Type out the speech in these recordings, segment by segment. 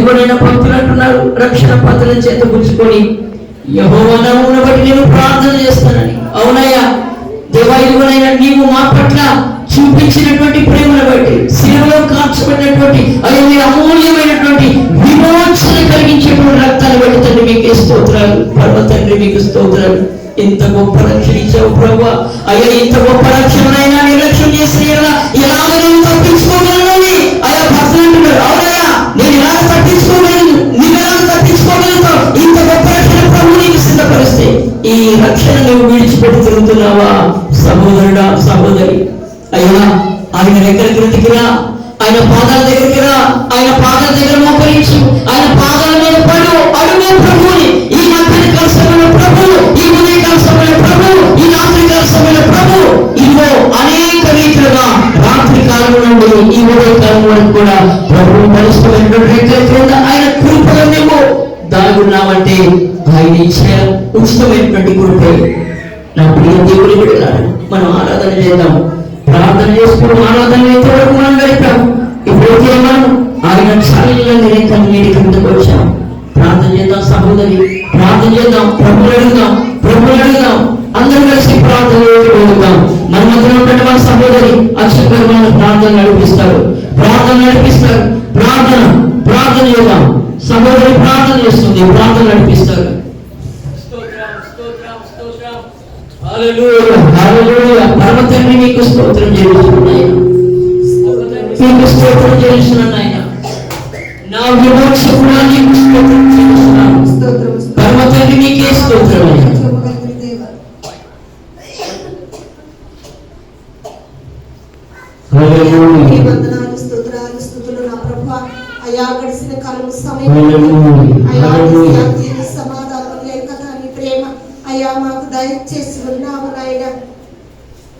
ఇదిగోనైనా భక్తులు అంటున్నారు, రక్షణ పత్రం చేత పుచ్చుకొని యెహోవా నామమును బట్టి నేను ప్రార్థన చేస్తానని. అవునయ్యా దేవా, ఇదిగోనైనా నీవు మా పట్ల చూపించినటువంటి ప్రేమను బట్టి, శిలువలో కాల్చబడినటువంటి అయ్యే అమూల్యమైనటువంటి విమోచన కలిగించేటువంటి రక్తాన్ని బట్టి తండ్రి మీకు స్తోత్రాలు. పరమ తండ్రి మీకు స్తోత్రాలు. ఇంత గొప్ప రక్షణ ఇచ్చావు ప్రభువా. అయ్యా ఇంత గొప్ప రక్షణైనా నిర్లక్ష్యం చేస్తే ఎలాగ నేను తప్పించుకోగలను? అయ్యా భక్తులు అంటున్నారు, అవునయ్యా నేను ఎలాగ తప్పించుకోగలను, నువ్వు ఎలాగ తప్పించుకోగలుగుతావు? ఇంత గొప్ప రక్షణ ప్రభు నీకు సిద్ధపరిస్తే ఈ రక్షణ నువ్వు విడిచిపెట్టి తిరుగుతున్నావా? సహోదరుడా, సహోదరి, అయ్యా ఆయన దగ్గరికి వెతికిరా, ఆయన పాదాల దగ్గరికి రా, ఆయన పాదాల దగ్గర మోకరించు, ఆయన పాదాల మీద పడు, అడుగు ప్రభువుని. ఈ మధ్యాహ్న కాల సమయంలో ప్రభు, ఈ ఉదయకాల సమయంలో ప్రభు, ఈ రాత్రి కాల సమయంలో ప్రభు, ఇదిగో అనేక రీతిలుగా రాత్రి కాలం నుండి ఈ ఉదయకాలం వరకు కూడా ప్రభు పరిస్థితున్నటువంటి రెక్కల క్రింద ఆయన కృపలో మేము దాగున్నామంటే ఆయన ఇచ్చే ఉచితమైనటువంటి కృపే. నా ప్రియ దేవుని బిడ్డలారా, మనం ఆరాధన చేద్దాం, ప్రార్థన చేసుకుని ఆరాధన ఎంతవరకు మనం గడిపాము. ఇప్పుడైతే మనం ఆయన చాలీలో కన్నీటి కిందకు వచ్చాం. ప్రార్థన చేద్దాం సహోదరి, ప్రార్థన చేద్దాం, ప్రభువుని అడుగుదాం, ప్రభువుని అడుగుదాం, అందరూ కలిసి ప్రార్థన అడుగుదాం. మన మధ్యలో ఉన్నటువంటి మన సహోదరి అక్షర మన ప్రార్థన నడిపిస్తారు, ప్రార్థన నడిపిస్తారు. ప్రార్థన ప్రార్థన చేద్దాం. సహోదరి ప్రార్థన చేస్తుంది, ప్రార్థన నడిపిస్తారు. పరమ తండ్రి మీకు స్తోత్రం చేస్తున్నాయి, మీకు స్తోత్రం చేస్తున్నాను ఆయన. నా విమోచకుడా నీకు స్తోత్రం చేస్తున్నాను. పరమ తండ్రి నీకే స్తోత్రం అయ్యా. స్తోత్రాలు స్తుతులు నా ప్రభువా. అయ్యా గడిచిన కాలం సమయం సమాధానం ఏకత నీ ప్రేమ అయ్యా మాకు దయచేసి ఉన్నాము నాయన.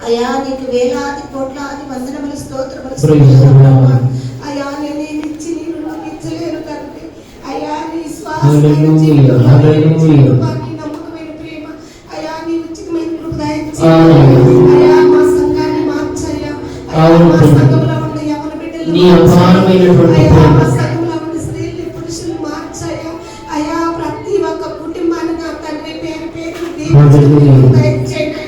అయ్యా నీకు వేలాది కోట్లాది వందనములు స్తోత్రములు. అయ్యా నేనేమిచ్చి నేను ఇచ్చలేను తండ్రి. అయ్యా నీ శ్వాసమైన నమ్మకమైన ప్రేమ, అయ్యా నీ ఉచితమైన కృప దయచేసి అయ్యా మా సంఘాన్ని మార్చయ్యా. మా సంఘంలో ఉన్న యవన బిడ్డలు, అయ్యా మా సంఘంలో ఉన్న స్త్రీలు పురుషులు మార్చయ్యా. అయ్యా ప్రతి ఒక్క కుటుంబాన్ని నా తండ్రి పేరు పేరు దయచేయండి.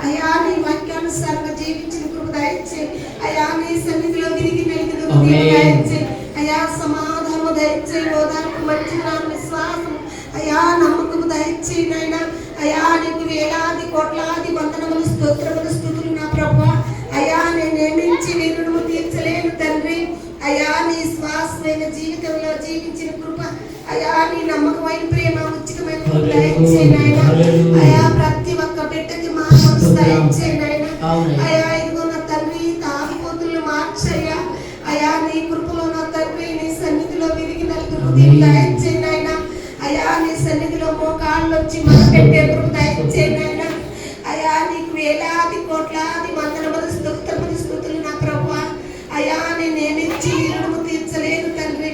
అయ్యా నీ వాక్యానుసారంగా జీవించిన కృప దయచేయి. అయ్యా నీ సన్నిధిలో తిరిగి మెలిగిన దయచేయి. అయ్యా సమాధానము దయచేయి, ఓదార్పు, మంచితనం, విశ్వాసం, అయ్యా నమ్మకము దయచేయి నాయన. అయ్యా నీకు వేలాది కోట్లాది వందనములు స్తోత్రములు స్తుతులు నా ప్రభువా. అయ్యా నేనేమించి నీ రుణము తీర్చలేను తండ్రి. అయ్యా నీ శ్వాసమైన జీవితంలో జీవించిన కృప, అయ్యా నీ నమ్మకమైన ప్రేమ, ఉచితమైన కృప దయచేయి నాయన. అయ్యా ప్రతి ఒక్క బిడ్డకి మా మనసు దయచేయి నాయన. అయ్యా ఇదిగో నా తండ్రి తాగుబోతులను మార్చయ్యా. అయ్యా నీ కృపలో నా తండ్రి నీ సన్నిధిలో విరిగి నలుగురు దయచేయి నాయన. అయ్యా నీ సన్నిధిలో మోకాళ్ళు వచ్చి మన పెట్టే కృప దయచేయి నాయన. అయ్యా నీకు వేలాది కోట్లాది వందనములు స్తోత్రములు స్తుతులు నా ప్రభువా. అయ్యా నేనేమిచ్చి నీ రుణము తీర్చలేను తండ్రి.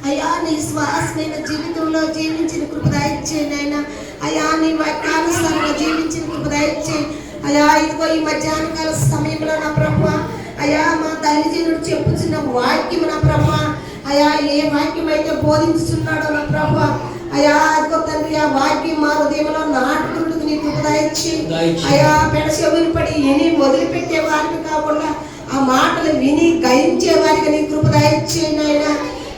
అయ్యా నీ శ్వాసమైన జీవితంలో జీవించిన కృప దయచేయి నాయన. అయ్యా నీ వాక్యానుసారంగా జీవించిన కృప దయచేయి. అయ్యా ఇదిగో ఈ మధ్యాహ్న కాల సమయంలో నా ప్రభువా, అయ్యా మా దైవజనుడు చెప్పుచున్న వాక్యం నా ప్రభువా, అయ్యా ఏ వాక్యం అయితే బోధించుతున్నాడో నా ప్రభువా, అయ్యా అదిగో తండ్రి ఆ వాక్యం మా హృదయంలో నాటుకుంటుంది నీ కృప దయచేయి. అయ్యా పెడచెవిని పడి విని వదిలిపెట్టే వారికి కాకుండా ఆ మాటలు విని గ్రహించే వారికి నీ కృప దయచేయి నాయన.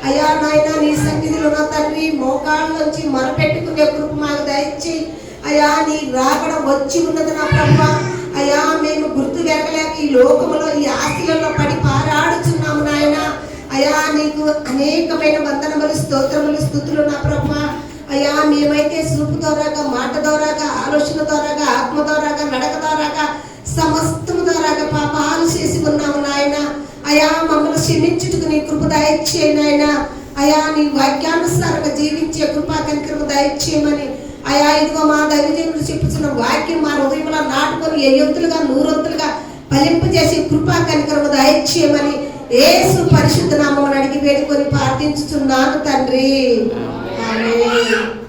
అయ్యా నాయన నీ సన్నిధిలో నా తండ్రి మోకాళ్ళ నుంచి మొరపెట్టుకునే కృప మాకు దయచేయి. అయ్యా నీ రాకడ వచ్చి ఉన్నది నా ప్రభువా. అయ్యా మేము గుర్తు వెరగలేక ఈ లోకములో ఈ ఆశలలో పడి పారాడుచున్నాము నాయన. అయ్యా నీకు అనేకమైన వందనములు స్తోత్రములు స్తుతులు నా ప్రభువా. అయ్యా మేమైతే చూపు ద్వారాగా, మాట ద్వారాగా, ఆలోచన ద్వారాగా, ఆత్మ ద్వారాగా, నడక ద్వారాగా, సమస్తము ద్వారాగా పాపాలు చేసి ఉన్నాము నాయన. అయ్యా మమ్మల్ని క్షమించుటకు నీ కృప దయచేయి నాయన. అయ్యా నీ వాక్యానుసారంగా జీవించే కృపా కనికరము దయచేయమని అయ్యా ఇదిగో మా దైవజనుడు చెప్పుతున్న వాక్యం మా హృదయంలో నాటుకొని ఎయ్యొత్తులుగా నూరొత్తులుగా ఫలింపజేసి కృపా కనికరము దయచేయమని యేసు పరిశుద్ధ నామమున అడిగి వేడుకొని ప్రార్థించుచున్నాను తండ్రి. ఆమేన్.